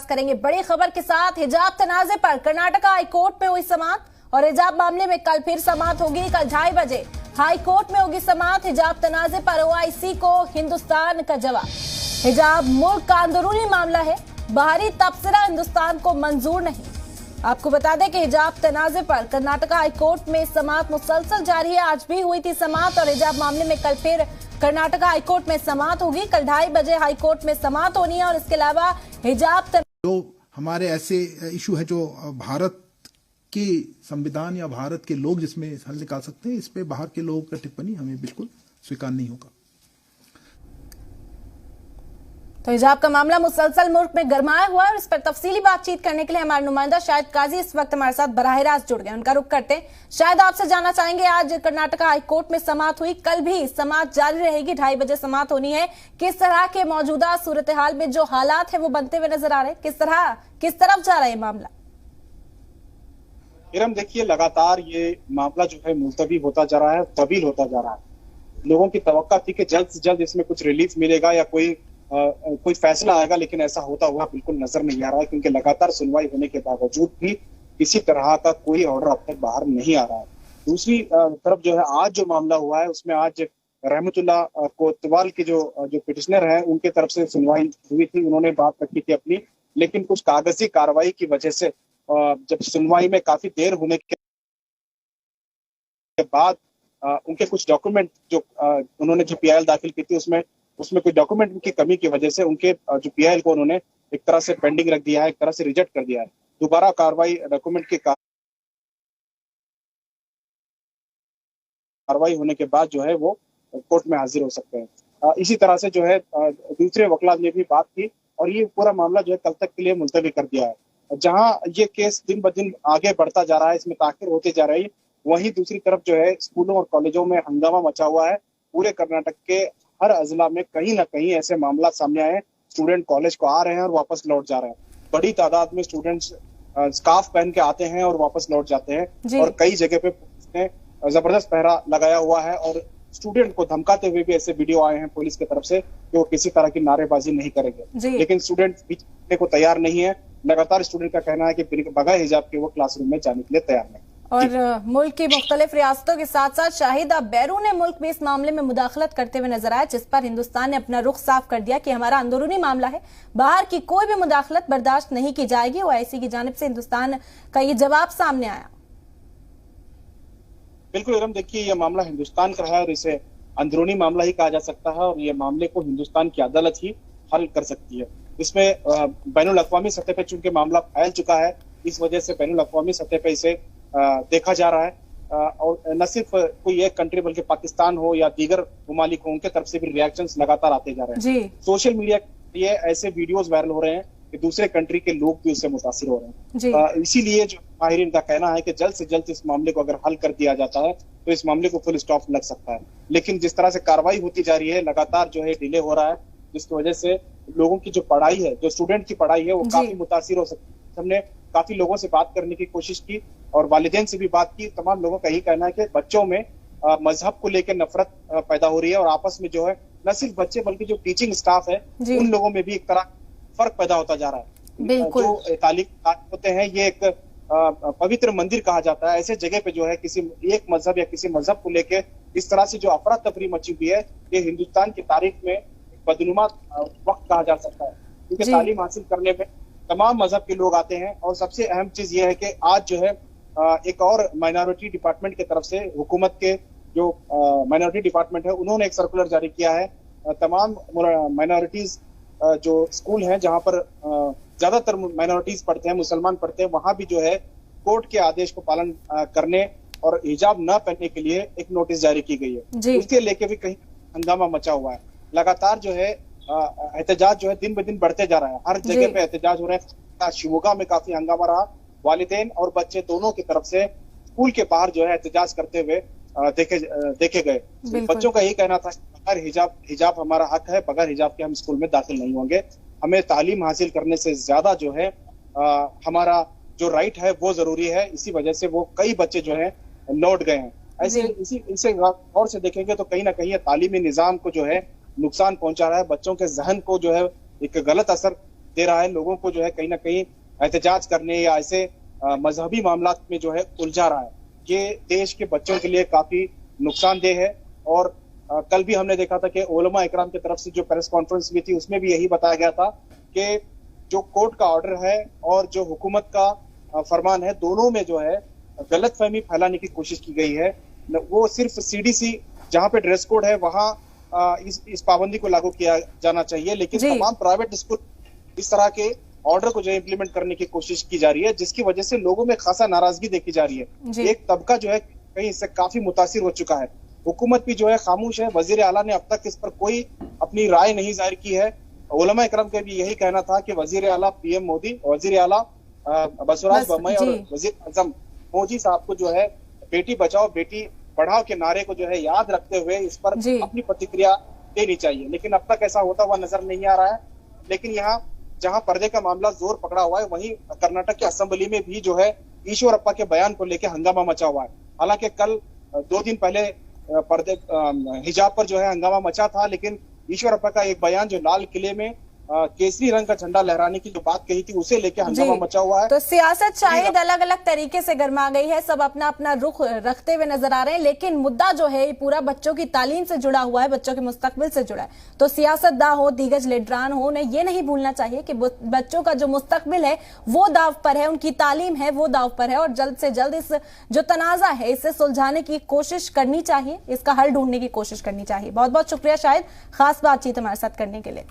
आगाज करेंगे बड़ी खबर के साथ। हिजाब तनाजे पर कर्नाटका हाईकोर्ट में हुई समाअत और हिजाब मामले में कल फिर समाअत होगी। कल 2:30 बजे हाईकोर्ट में होगी समाअत। हिजाब तनाजे पर ओआईसी को हिंदुस्तान का जवाब। हिजाब मुल्क का अंदरूनी मामला है, बाहरी तबसरा हिंदुस्तान को मंजूर नहीं। आपको बता दें कि हिजाब तनाजे पर कर्नाटका हाईकोर्ट में समाअत मुसलसल जारी है। आज भी हुई थी समाअत और हिजाब मामले में कल फिर कर्नाटका हाईकोर्ट में समाअत होगी। कल 2:30 बजे हाईकोर्ट में समाअत होनी है और इसके अलावा हिजाब जो हमारे ऐसे इशू है जो भारत के संविधान या भारत के लोग जिसमें हल निकाल सकते हैं, इस पे बाहर के लोगों का टिप्पणी हमें बिल्कुल स्वीकार नहीं होगा। तो हिजाब का मामला मुसलसल मुल्क में गरमाया हुआ है और इस पर तफसीली बातचीत करने के लिए हमारे नुमाइंदा शाहिद काजी इस वक्त हमारे साथ बराह रास्त जुड़ गए। उनका रुख करते हैं। शायद आपसे जानना चाहेंगे, आज कर्नाटका हाईकोर्ट में समाअत हुई, कल भी समाअत जारी रहेगी, 2:30 बजे समाअत होनी है। किस तरह के मौजूदा सूरत हाल में जो हालात है वो बनते हुए नजर आ रहे हैं, किस तरफ जा रहा है मामला? इरम, देखिए, लगातार ये मामला जो है मुलतवी होता जा रहा है, तवील होता जा रहा है। लोगों की तवक्का थी कि जल्द से जल्द इसमें कुछ रिलीफ मिलेगा या कोई फैसला आएगा, लेकिन ऐसा होता हुआ बिल्कुल नजर नहीं आ रहा है, क्योंकि लगातार सुनवाई होने के बावजूद भी किसी तरह का कोई ऑर्डर अब तक बाहर नहीं आ रहा है। दूसरी तरफ जो है आज जो मामला हुआ है उसमें आज रहमतुल्लाह कोतवाल के जो पिटिशनर हैं उनके तरफ से सुनवाई हुई थी। उन्होंने बात रखी थी अपनी, लेकिन कुछ कागजी कार्रवाई की वजह से जब सुनवाई में काफी देर होने के बाद उनके कुछ डॉक्यूमेंट जो उन्होंने जो पीआईएल दाखिल की थी उसमें कोई डॉक्यूमेंट की कमी की वजह से उनके जो पीआईएल को उन्होंने एक तरह से पेंडिंग रख दिया है, एक तरह से रिजेक्ट कर दिया है। दोबारा कार्रवाई डॉक्यूमेंट की कार्रवाई होने के बाद जो है वो कोर्ट में हाजिर हो सकते हैं। इसी तरह से जो है दूसरे वकील ने भी बात की और ये पूरा मामला जो है कल तक के लिए मुलतवी कर दिया है। जहां ये केस दिन ब दिन आगे बढ़ता जा रहा है, इसमें ताखिर होते जा रही है, वहीं दूसरी तरफ जो है स्कूलों और कॉलेजों में हंगामा मचा हुआ है। पूरे कर्नाटक के हर अजला में कहीं ना कहीं ऐसे मामला सामने आए हैं। स्टूडेंट कॉलेज को आ रहे हैं और वापस लौट जा रहे हैं। बड़ी तादाद में स्टूडेंट्स स्कार्फ पहन के आते हैं और वापस लौट जाते हैं और कई जगह पे पुलिस ने जबरदस्त पहरा लगाया हुआ है और स्टूडेंट को धमकाते हुए भी ऐसे वीडियो आए हैं पुलिस की तरफ से कि वो किसी तरह की नारेबाजी नहीं करेंगे, लेकिन स्टूडेंट पीछे को तैयार नहीं है। लगातार स्टूडेंट का कहना है कि बगैर हिजाब के वो क्लासरूम में जाने के लिए तैयार नहीं। और मुल्क की मुख्तलिफ रियासतों के साथ साथ शाहिद अब बैरून मुल्क भी इस मामले में मुदाखलत करते हुए नजर आए, जिस पर हिंदुस्तान ने अपना रुख साफ कर दिया कि हमारा अंदरूनी मामला है, बाहर की कोई भी मुदाखलत बर्दाश्त नहीं की जाएगी। ओआईसी की जानिब से हिंदुस्तान का ये जवाब सामने आया। बिल्कुल इरम, देखिए, यह मामला हिंदुस्तान का है और इसे अंदरूनी मामला ही कहा जा सकता है और ये मामले को हिंदुस्तान की अदालत ही हल कर सकती है। इसमें बैनुल अक़वामी सतह पे चूंकि मामला फैल चुका है, इस वजह से बैनुल अक़वामी सतह पे इसे देखा जा रहा है और न सिर्फ कोई एक कंट्री बल्कि पाकिस्तान हो या दीगर ममालिक हो, उनके तरफ से भी रिएक्शंस लगातार आते जा रहे हैं। सोशल मीडिया के लिए ऐसे वीडियोस वायरल हो रहे हैं कि दूसरे कंट्री के लोग भी उससे मुतासिर हो रहे हैं। इसीलिए जो माहिरीन का कहना है कि जल्द से जल्द इस मामले को अगर हल कर दिया जाता है तो इस मामले को फुल स्टॉप लग सकता है। लेकिन जिस तरह से कार्रवाई होती जा रही है, लगातार जो है डिले हो रहा है, जिसकी वजह से लोगों की जो पढ़ाई है, जो स्टूडेंट की पढ़ाई है, वो काफी मुतासिर हो सकती है। हमने काफी लोगों से बात करने की कोशिश की और वालिदैन से भी बात की। तमाम लोगों का यही कहना है कि बच्चों में मजहब को लेकर नफरत पैदा हो रही है और आपस में जो है न सिर्फ बच्चे बल्कि जो टीचिंग स्टाफ है उन लोगों में भी एक तरह फर्क पैदा होता जा रहा है। जो तालीम होते हैं, ये एक पवित्र मंदिर कहा जाता है। ऐसे जगह पे जो है किसी एक मजहब या किसी मजहब को लेकर इस तरह से जो अफरा तफरी मची हुई है, ये हिंदुस्तान की तारीख में बदनुमा वक्त कहा जा सकता है, क्योंकि तालीम हासिल करने में तमाम मजहब के लोग आते हैं। और सबसे अहम चीज ये है कि आज जो है एक और माइनॉरिटी डिपार्टमेंट की तरफ से हुकूमत के जो माइनॉरिटी डिपार्टमेंट है उन्होंने एक सर्कुलर जारी किया है। तमाम माइनॉरिटीज जो स्कूल हैं जहां पर ज्यादातर माइनॉरिटीज पढ़ते हैं, मुसलमान पढ़ते हैं, वहां भी जो है कोर्ट के आदेश को पालन करने और हिजाब न पहनने के लिए एक नोटिस जारी की गई है। उसके लेके भी कहीं हंगामा मचा हुआ है। लगातार जो है एहतजाज जो है दिन ब दिन बढ़ते जा रहा है। हर जगह पे एहतजाज हो रहे हैं। शिवमोगा में काफी हंगामा रहा। वालिदैन और बच्चे दोनों की तरफ से स्कूल के बाहर जो है एहतजाज करते हुए देखे गए। बच्चों का यही कहना था बगैर हिजाब हमारा हक है, बगैर हिजाब के हम स्कूल में दाखिल नहीं होंगे। हमें तालीम हासिल करने से ज्यादा जो है हमारा जो राइट है वो जरूरी है। इसी वजह से वो कई बच्चे जो है लौट गए हैं। ऐसे इसे गौर से देखेंगे तो कहीं ना कहीं तालीमी निजाम को जो है नुकसान पहुंचा रहा है। बच्चों के जहन को जो है एक गलत असर दे रहा है, लोगों को जो है कहीं ना कहीं एहतजाज करने या ऐसे मजहबी मामला में जो है उलझा रहा है। ये देश के बच्चों के लिए काफी नुकसानदेह है। और कल भी हमने देखा था कि उलमा इकराम की तरफ से जो प्रेस कॉन्फ्रेंस हुई थी उसमें भी यही बताया गया था कि जो कोर्ट का ऑर्डर है और जो हुकूमत का फरमान है, दोनों में जो है गलतफहमी फैलाने की कोशिश की गई है। वो सिर्फ सीडीसी जहां पे ड्रेस कोड है वहां इस पाबंदी को लागू किया जाना चाहिए, लेकिन तमाम प्राइवेट स्कूल इस तरह के ऑर्डर को जो है इम्प्लीमेंट करने की कोशिश की जा रही है, जिसकी वजह से लोगों में खासा नाराजगी देखी जा रही है। एक तबका जो है कहीं इससे काफी मुतासिर हो चुका है। हुकूमत भी जो है खामोश है। वजीर आला ने अब तक इस पर कोई अपनी राय नहीं जाहिर की है। उलमा इकराम का भी यही कहना था कि वजीर आला पीएम मोदी, वजीर आला बसवराज बोम्मई और वजीर आजम मोदी साहब को जो है बेटी बचाओ बेटी पढ़ाओ के नारे को जो है याद रखते हुए इस पर अपनी प्रतिक्रिया देनी चाहिए, लेकिन अब तक ऐसा होता हुआ नजर नहीं आ रहा है। लेकिन यहाँ जहां पर्दे का मामला जोर पकड़ा हुआ है, वहीं कर्नाटक की असेंबली में भी जो है ईश्वरप्पा के बयान को लेकर हंगामा मचा हुआ है। हालांकि कल 2 दिन पहले पर्दे हिजाब पर जो है हंगामा मचा था, लेकिन ईश्वरप्पा का एक बयान जो लाल किले में केसरी रंग का झंडा लहराने की जो बात कही थी उसे लेकर हंगामा मचा हुआ है। तो सियासत शायद अलग अलग तरीके से गर्मा गई है, सब अपना अपना रुख रखते हुए नजर आ रहे हैं, लेकिन मुद्दा जो है ये पूरा बच्चों की तालीम से जुड़ा हुआ है, बच्चों के मुस्तकबिल से जुड़ा है। तो सियासतदां हो, दिग्गज लीडरान हो, उन्हें ये नहीं भूलना चाहिए कि बच्चों का जो मुस्तकबिल है वो दाव पर है, उनकी तालीम है वो दाव पर है, और जल्द से जल्द इस जो तनाजा है इसे सुलझाने की कोशिश करनी चाहिए, इसका हल ढूंढने की कोशिश करनी चाहिए। बहुत बहुत शुक्रिया शायद खास बातचीत हमारे साथ करने के लिए।